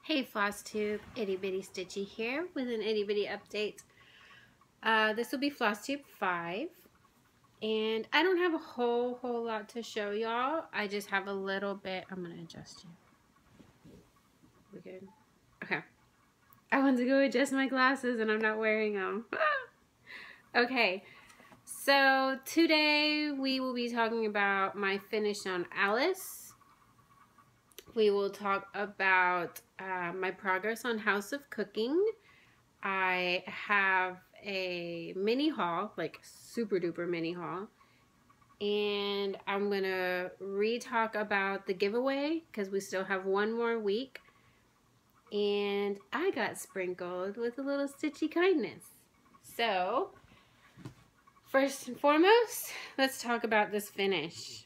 Hey Flosstube, Itty Bitty Stitchy here with an itty bitty update. This will be Flosstube 5, and I don't have a whole lot to show y'all. I just have a little bit. I'm gonna adjust you. We good? Okay. I want to go adjust my glasses and I'm not wearing them. Okay, so today we will be talking about my finish on Alice. We will talk about my progress on House of Cooking. I have a mini haul, like super duper mini haul. And I'm going to re-talk about the giveaway because we still have one more week. And I got sprinkled with a little stitchy kindness. So, first and foremost, let's talk about this finish.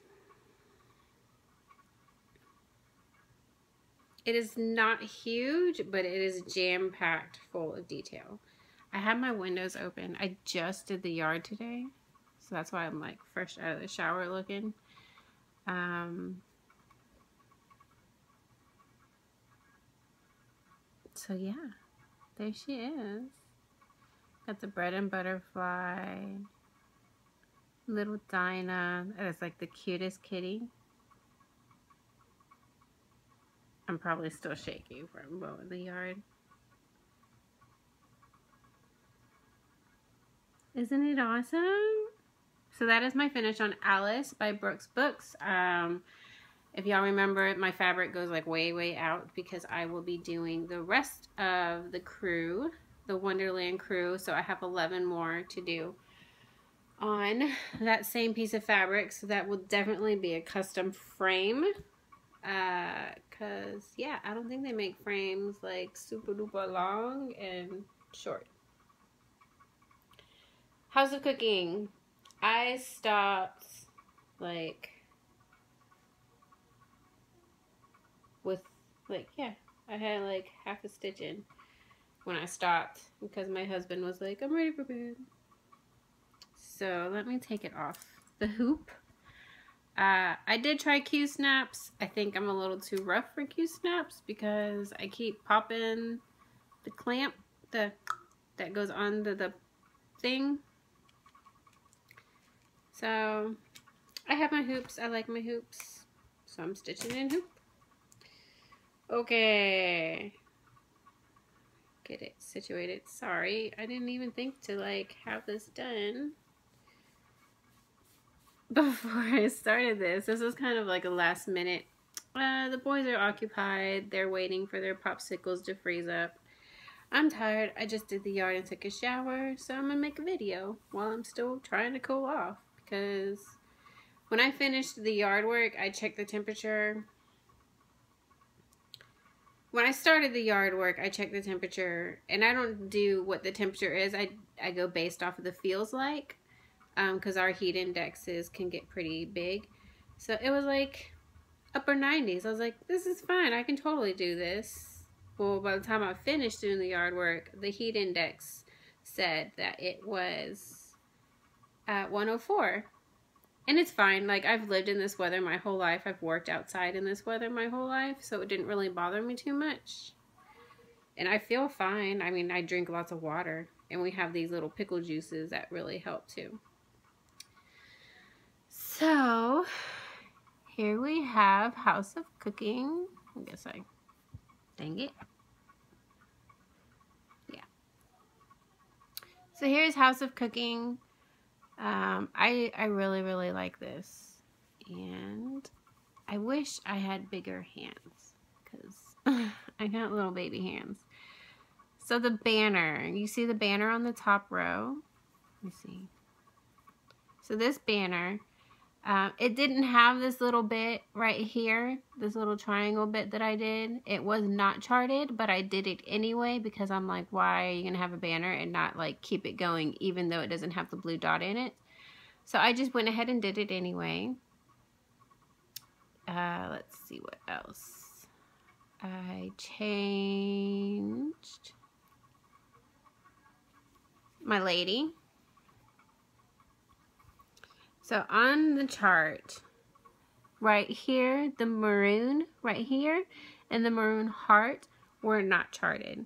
It is not huge, but it is jam-packed full of detail. I have my windows open. I just did the yard today, so that's why I'm like fresh out of the shower looking. So yeah, there she is. Got the bread and butterfly. Little Dinah. That is like the cutest kitty. I'm probably still shaky from mowing the yard. Isn't it awesome? So that is my finish on Alice by Brooks Books. If y'all remember, my fabric goes like way out because I will be doing the rest of the crew, the Wonderland crew. So I have 11 more to do on that same piece of fabric. So that will definitely be a custom frame. Cause yeah, I don't think they make frames like super duper long and short. House of Cooking. I stopped like with like, yeah, I had like half a stitch in when I stopped because my husband was like, I'm ready for bed. So let me take it off the hoop. I did try Q-snaps. I think I'm a little too rough for Q-snaps because I keep popping the clamp that goes onto the thing. So I have my hoops. I like my hoops. So I'm stitching in hoop. Okay. Get it situated. Sorry, I didn't even think to like have this done before I started this. This was kind of like a last minute. The boys are occupied. They're waiting for their popsicles to freeze up. I'm tired. I just did the yard and took a shower, so I'm gonna make a video while I'm still trying to cool off because when I finished the yard work, I checked the temperature. When I started the yard work, I checked the temperature, and I don't do what the temperature is. I go based off of the feels like, because our heat indexes can get pretty big. So it was like upper 90s. I was like, this is fine. I can totally do this. Well, by the time I finished doing the yard work, the heat index said that it was at 104. And it's fine. Like, I've lived in this weather my whole life. I've worked outside in this weather my whole life, so it didn't really bother me too much. And I feel fine. I mean, I drink lots of water, and we have these little pickle juices that really help too. So, here we have House of Cooking. I guess dang it. Yeah. So here's House of Cooking. I really like this, and I wish I had bigger hands because I got little baby hands. So the banner, you see the banner on the top row? Let me see. So this banner, it didn't have this little bit right here, this little triangle bit that I did. It was not charted, but I did it anyway because I'm like, why are you gonna have a banner and not like keep it going even though it doesn't have the blue dot in it? So I just went ahead and did it anyway. Let's see what else. I changed my lady. So on the chart, right here, the maroon right here, and the maroon heart were not charted.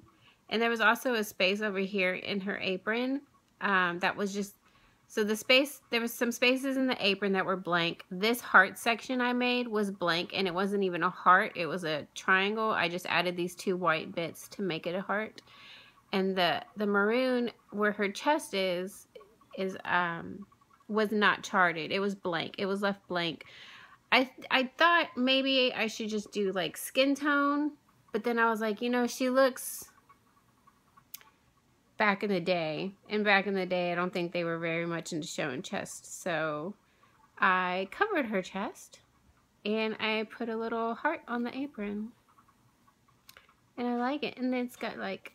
And there was also a space over here in her apron that was just, so the space, there was some spaces in the apron that were blank. This heart section I made was blank, and it wasn't even a heart, it was a triangle. I just added these 2 white bits to make it a heart. And the maroon where her chest is was not charted. It was blank. It was left blank. I thought maybe I should just do like skin tone, but then I was like, you know, she looks back in the day, and back in the day I don't think they were very much into showing chest, so I covered her chest and I put a little heart on the apron, and I like it. And then it's got like,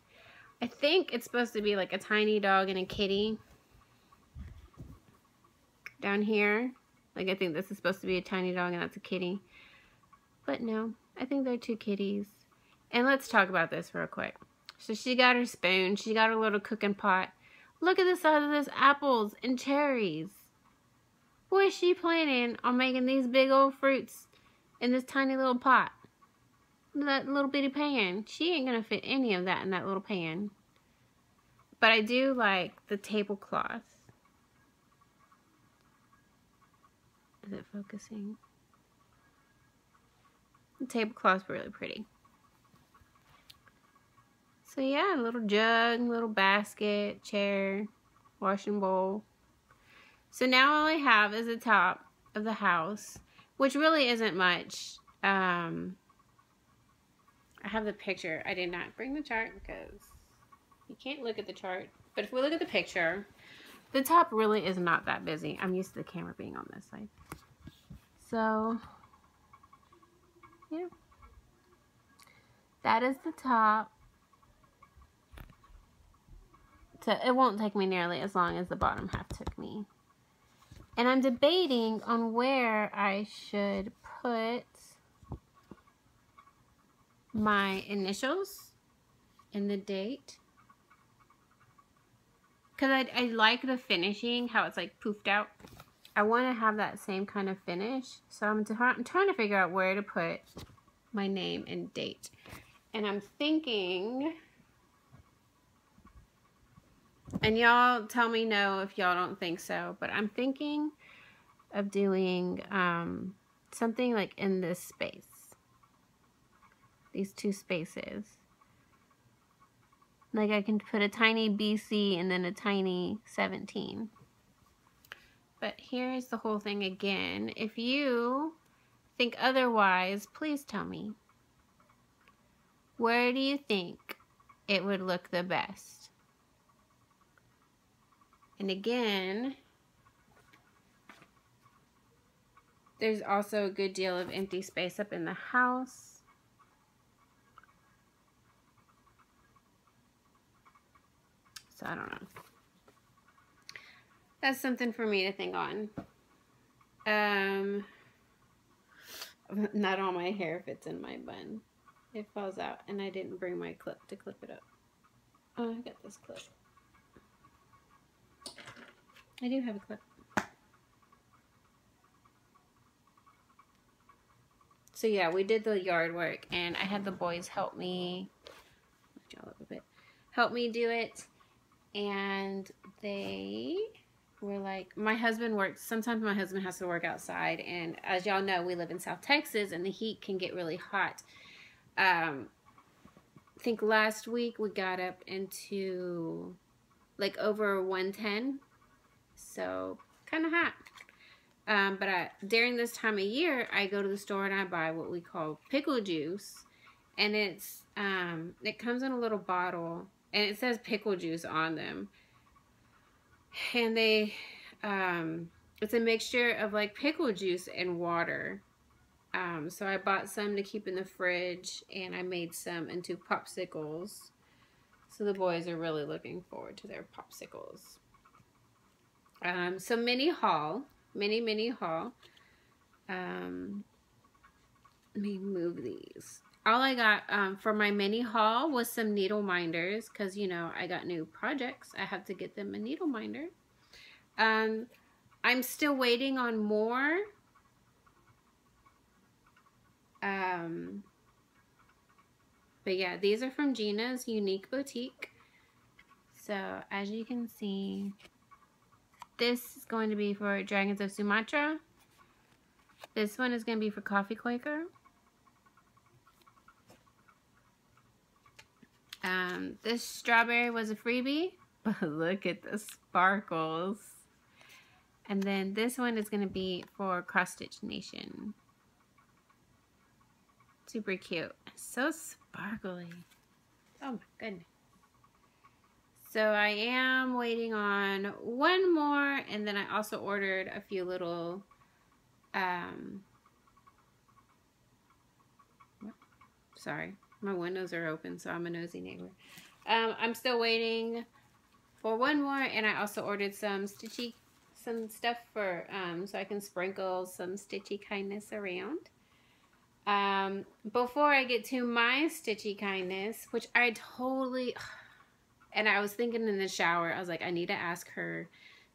I think it's supposed to be like a tiny dog and a kitty down here. Like, I think this is supposed to be a tiny dog and that's a kitty. But no, I think they're 2 kitties. And let's talk about this real quick. So she got her spoon. She got her little cooking pot. Look at the size of this apples and cherries. Boy, is she planning on making these big old fruits in this tiny little pot. That little bitty pan. She ain't gonna fit any of that in that little pan. But I do like the tablecloth. Is it focusing? The tablecloth's really pretty. So yeah, a little jug, little basket, chair, washing bowl. So now all I have is the top of the house, which really isn't much. I have the picture. I did not bring the chart because you can't look at the chart. But if we look at the picture, the top really is not that busy. I'm used to the camera being on this side. So, yeah. That is the top. So it won't take me nearly as long as the bottom half took me. And I'm debating on where I should put my initials and the date. Because I like the finishing, how it's like poofed out. I want to have that same kind of finish. So I'm trying to figure out where to put my name and date. And I'm thinking, and y'all tell me no if y'all don't think so, but I'm thinking of doing something like in this space. These 2 spaces. Like I can put a tiny BC and then a tiny 17. But here's the whole thing again. If you think otherwise, please tell me. Where do you think it would look the best? And again, there's also a good deal of empty space up in the house. So I don't know. That's something for me to think on. Not all my hair fits in my bun. It falls out, and I didn't bring my clip to clip it up. Oh, I got this clip. I do have a clip. So yeah, we did the yard work, and I had the boys help me. Lift y'all up a bit. Help me do it, and they were like, my husband works, sometimes my husband has to work outside, and as y'all know, we live in South Texas and the heat can get really hot. I think last week we got up into like over 110, so kind of hot. But during this time of year, I go to the store and I buy what we call pickle juice, and it's it comes in a little bottle and it says pickle juice on them. And they, it's a mixture of like pickle juice and water. So I bought some to keep in the fridge, and I made some into popsicles. So the boys are really looking forward to their popsicles. So mini haul, mini haul. Let me move these. All I got for my mini haul was some needle minders, because, you know, I got new projects. I have to get them a needle minder. I'm still waiting on more. But yeah, these are from Gina's Unique Boutique. So as you can see, this is going to be for Dragons of Sumatra. This one is going to be for Coffee Quaker. This strawberry was a freebie, but look at the sparkles. And then this one is going to be for Cross Stitch Nation. Super cute. So sparkly. Oh my goodness. So I am waiting on one more, and then I also ordered a few little sorry, my windows are open, so I'm a nosy neighbor. I'm still waiting for one more, and I also ordered some stuff for so I can sprinkle some stitchy kindness around. Before I get to my stitchy kindness, which I totally, and I was thinking in the shower, I was like, I need to ask her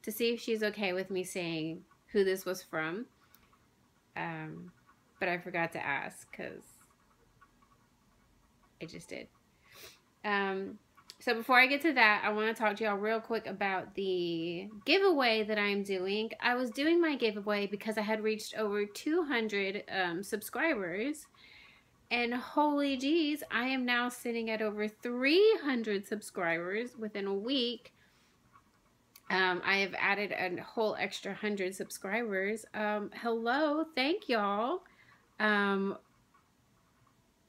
to see if she's okay with me saying who this was from. But I forgot to ask because I just did. So before I get to that, I want to talk to y'all real quick about the giveaway that I'm doing. I was doing my giveaway because I had reached over 200 subscribers. And holy geez, I am now sitting at over 300 subscribers within a week. I have added a whole extra 100 subscribers. Hello, thank y'all.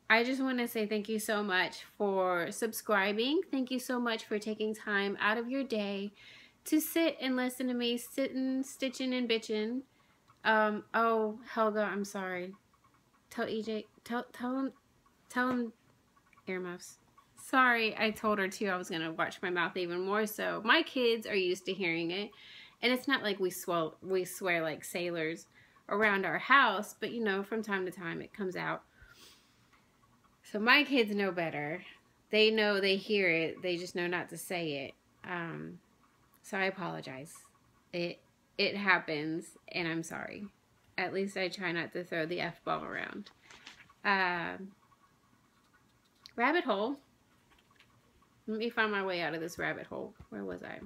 I just want to say thank you so much for subscribing. Thank you so much for taking time out of your day to sit and listen to me sitting, stitching, and bitching. Oh, Helga, I'm sorry. Tell EJ, tell him earmuffs. Sorry, I told her too I was going to watch my mouth even more so. My kids are used to hearing it. And it's not like we swear like sailors around our house, but you know, from time to time it comes out. So my kids know better. They know, they hear it. They just know not to say it. So I apologize. It happens, and I'm sorry. At least I try not to throw the F-bomb around. Rabbit hole. Let me find my way out of this rabbit hole. Where was I?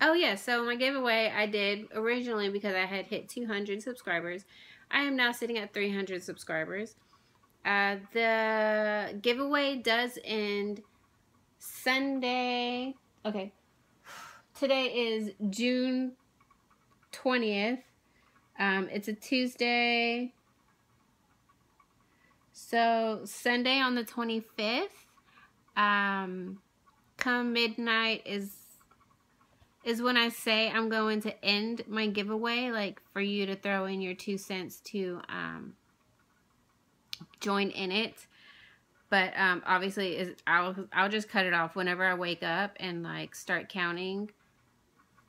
Oh yeah, so my giveaway I did originally because I had hit 200 subscribers. I am now sitting at 300 subscribers. The giveaway does end Sunday. Okay. Today is June 20th. It's a Tuesday. So Sunday on the 25th, come midnight is when I say I'm going to end my giveaway, like for you to throw in your 2 cents to join in it. But obviously I'll just cut it off whenever I wake up and like start counting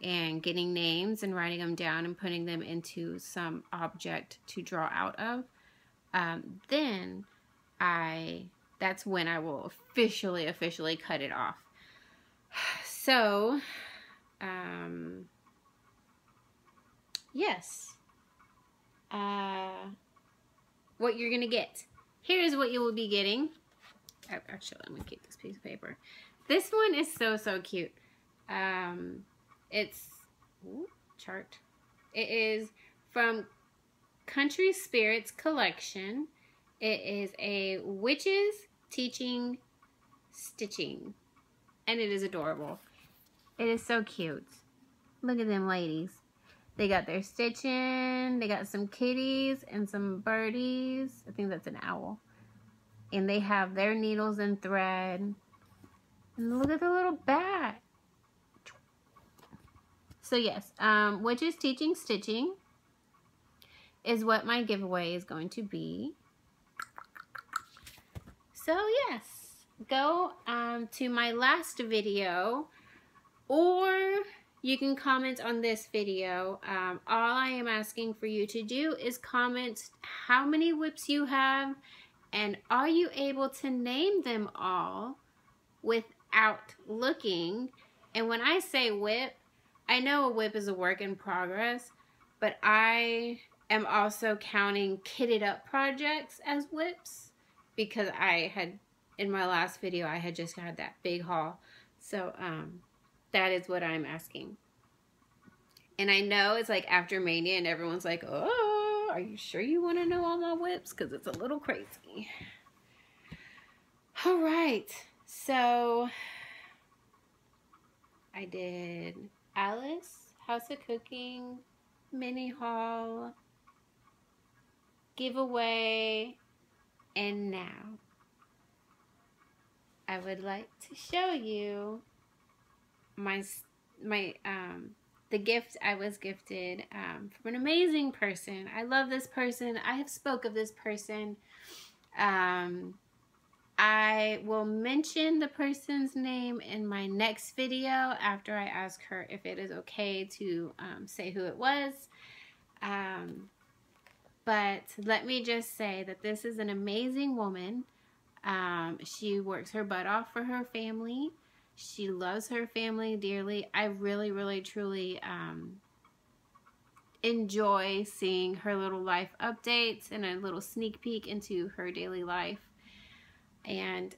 and getting names and writing them down and putting them into some object to draw out of. Then that's when I will officially cut it off. So yes. What you're gonna get. Here's what you will be getting. Actually, I'm gonna keep this piece of paper. This one is so cute. It's chart. It is from Country Spirits Collection. It is a witches teaching stitching, and it is adorable. It is so cute. Look at them ladies. They got their stitching. They got some kitties and some birdies. I think that's an owl. And they have their needles and thread. And look at the little bat. So yes, Witches Teaching Stitching is what my giveaway is going to be. So yes, go to my last video, or you can comment on this video. All I am asking for you to do is comment how many whips you have, and are you able to name them all without looking. And when I say whip, I know a whip is a work in progress, but I am also counting kitted up projects as whips, because I had, in my last video, I had just had that big haul. So that is what I'm asking. And I know it's like after Mania and everyone's like, oh, are you sure you want to know all my whips? Because it's a little crazy. All right. So I did Alice, House of Cooking, mini haul, giveaway, and now I would like to show you the gift I was gifted from an amazing person. I love this person. I have spoke of this person. I will mention the person's name in my next video after I ask her if it is okay to say who it was. But let me just say that this is an amazing woman. She works her butt off for her family. She loves her family dearly. I really, really, truly enjoy seeing her little life updates and a little sneak peek into her daily life. And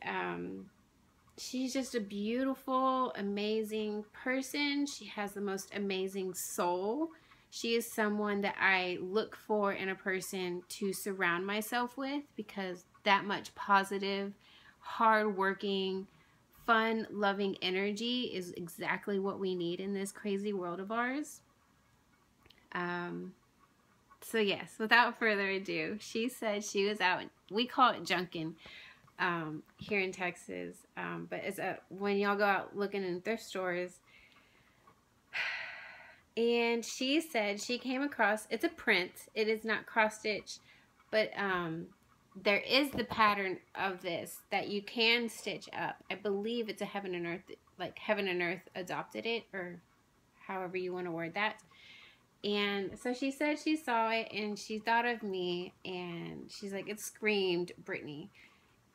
she's just a beautiful, amazing person. She has the most amazing soul. She is someone that I look for in a person to surround myself with, because that much positive, hardworking, fun, loving energy is exactly what we need in this crazy world of ours. So yes, without further ado, she said she was out, we call it junking here in Texas, but it's when y'all go out looking in thrift stores. And she said she came across, it's a print, it is not cross stitch, but there is the pattern of this that you can stitch up. I believe it's a Heaven and Earth, like Heaven and Earth adopted it, or however you want to word that. And so she said she saw it and she thought of me, and she's like, it screamed Brittany.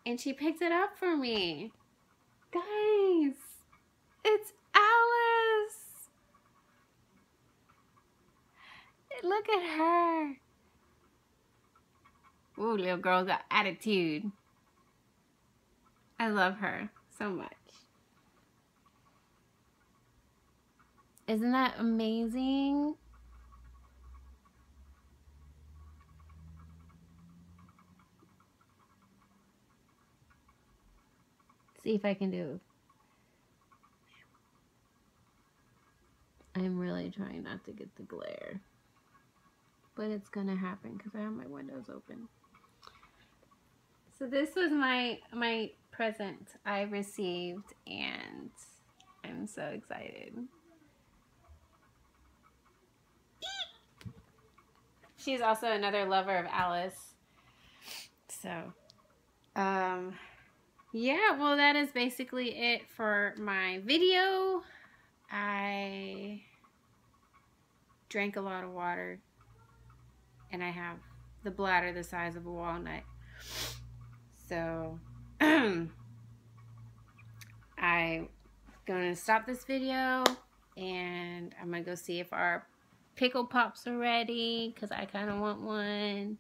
And she picked it up for me. Guys, it's Alice. Look at her. Ooh, little girl's got attitude. I love her so much. Isn't that amazing? See if I can do. I'm really trying not to get the glare, but it's gonna happen because I have my windows open. So this was my present I received, and I'm so excited. She's also another lover of Alice. So, yeah, well, that is basically it for my video. I drank a lot of water, and I have the bladder the size of a walnut. So, I'm gonna stop this video, and I'm gonna go see if our pickle pops are ready, because I kind of want one.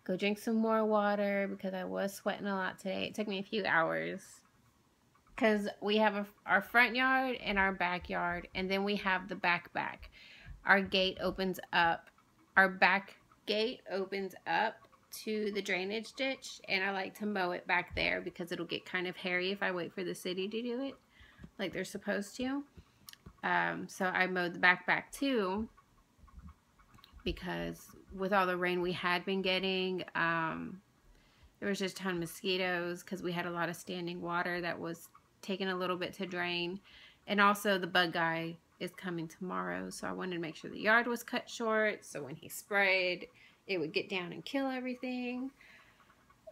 Go drink some more water, because I was sweating a lot today. It took me a few hours, because we have our front yard and our backyard, and then we have the back. Our gate opens up. Our back gate opens up to the drainage ditch, and I like to mow it back there because it'll get kind of hairy if I wait for the city to do it like they're supposed to. So I mowed the back too, because with all the rain we had been getting, there was just a ton of mosquitoes, because we had a lot of standing water that was taking a little bit to drain. And also the bug guy is coming tomorrow, so I wanted to make sure the yard was cut short, so when he sprayed, it would get down and kill everything.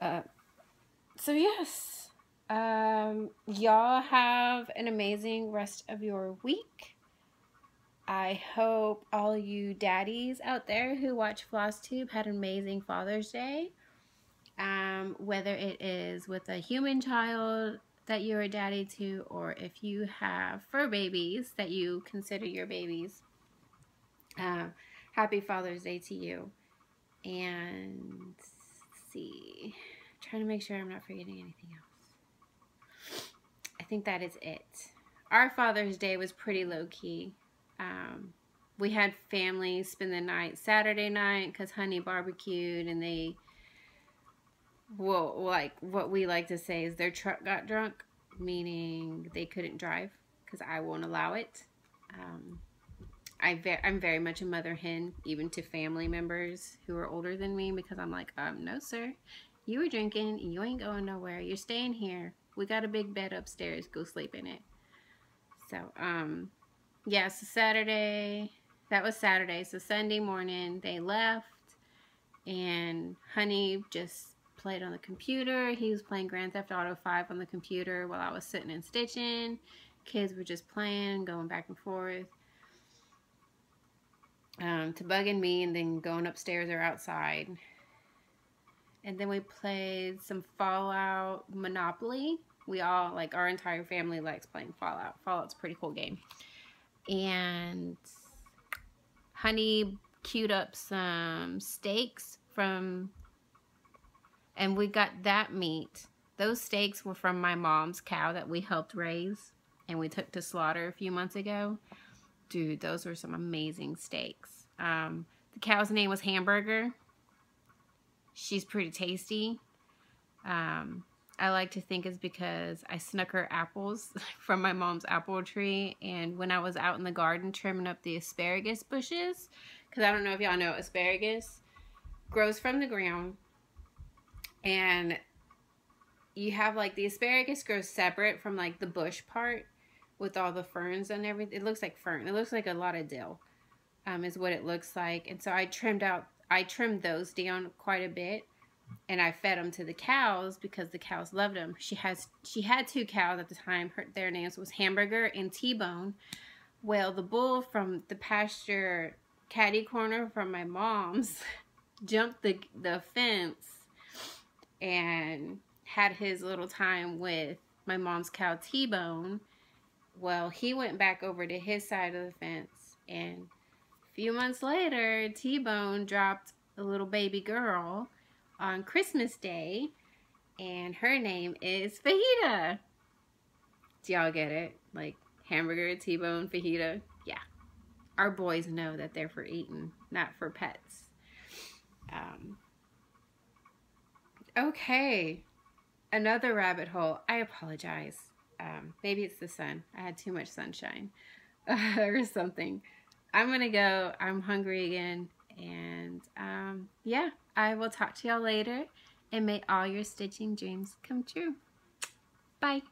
So yes, y'all have an amazing rest of your week. I hope all you daddies out there who watch Flosstube had an amazing Father's Day. Whether it is with a human child that you're a daddy to, or if you have fur babies that you consider your babies. Happy Father's Day to you. And let's see, I'm trying to make sure I'm not forgetting anything else. I think that is it. Our Father's Day was pretty low-key. We had family spend the night Saturday night because Honey barbecued, and they, well, like what we like to say is their truck got drunk, meaning they couldn't drive because I won't allow it. I'm very much a mother hen, even to family members who are older than me, because I'm like, no sir, you were drinking, you ain't going nowhere, you're staying here. We got a big bed upstairs, go sleep in it. So, yeah, so Saturday, that was Saturday. So Sunday morning, they left, and Honey just played on the computer. He was playing Grand Theft Auto 5 on the computer while I was sitting and stitching. Kids were just playing, going back and forth, to bugging me, and then going upstairs or outside. And then we played some Fallout, Monopoly. We all, like, our entire family likes playing Fallout. Fallout's a pretty cool game. And Honey queued up some steaks and we got that meat. Those steaks were from my mom's cow that we helped raise and we took to slaughter a few months ago. Dude, those were some amazing steaks. The cow's name was Hamburger. She's pretty tasty. I like to think it's because I snuck her apples from my mom's apple tree, and when I was out in the garden trimming up the asparagus bushes, because I don't know if y'all know, asparagus grows from the ground, and you have, like, the asparagus grows separate from, like, the bush part with all the ferns and everything. It looks like fern. It looks like a lot of dill, is what it looks like. And so I trimmed those down quite a bit, and I fed them to the cows because the cows loved them. She had 2 cows at the time. Their names was Hamburger and T-Bone. Well, the bull from the pasture caddy corner from my mom's jumped the fence and had his little time with my mom's cow T-Bone. Well, he went back over to his side of the fence, and a few months later, T-Bone dropped a little baby girl on Christmas Day, and her name is Fajita. Do y'all get it? Like, hamburger, T-Bone, fajita. Yeah. Our boys know that they're for eating, not for pets. Okay. Another rabbit hole. I apologize. Maybe it's the sun. I had too much sunshine or something. I'm gonna go. I'm hungry again. And yeah, I will talk to y'all later. And may all your stitching dreams come true. Bye.